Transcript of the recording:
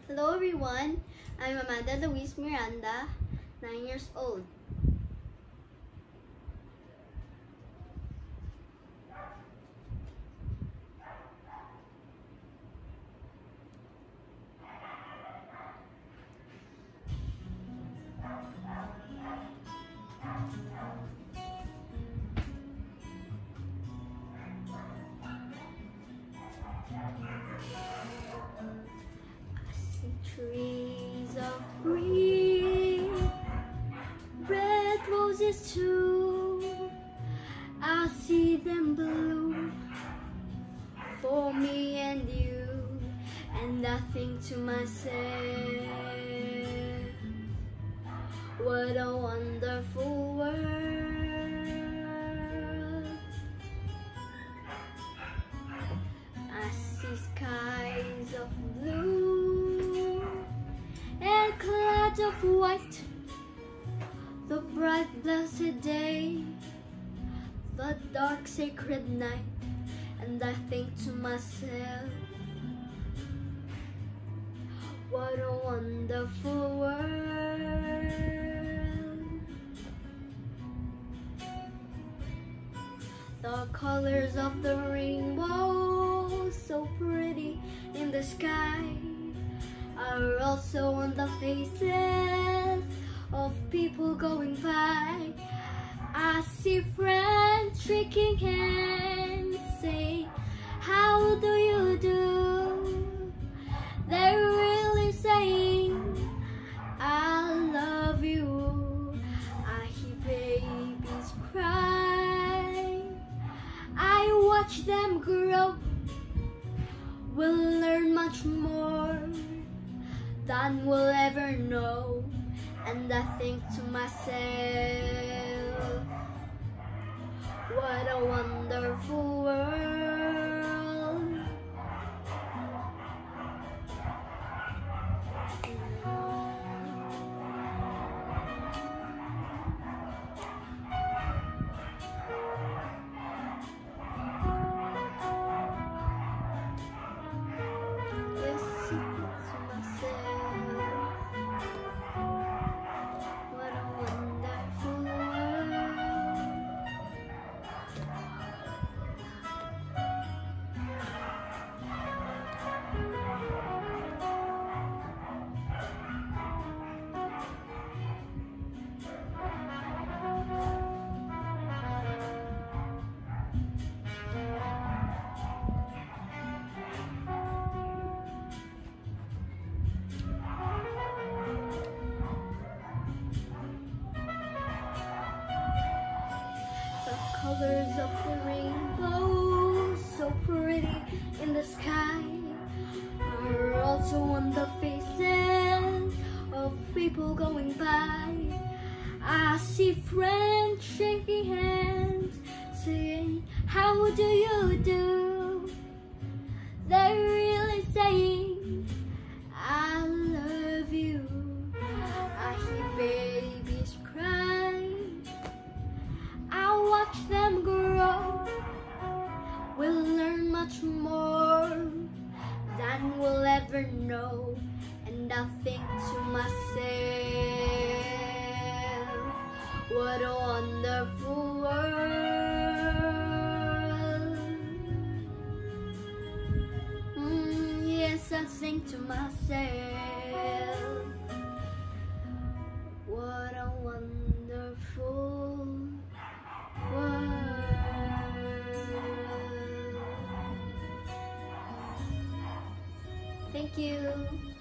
Hello everyone, I'm Amanda Luis Miranda, 9 years old. Trees of green, red roses too. I see them bloom for me and you, and I think to myself, what a wonderful world. I see skies of blue and clouds of white, the bright blessed day, the dark sacred night, and I think to myself, what a wonderful world. The colors of the rainbow, so pretty in the sky, are also on the faces of people going by. I see friends shaking hands, saying, how do you do? They're really saying, I love you. I hear babies cry, I watch them grow. We'll learn much more than we'll ever know, and I think to myself, what a wonderful world. Colors of the rainbow, so pretty in the sky, are also on the faces of people going by. I see friends shaking hands, saying, how do you do? They're really saying, I love you. I hear babies cry, I watch them grow. We'll learn much more than we'll ever know, and I think to myself, what a wonderful world. Yes, I think to myself, what a wonderful world. Thank you.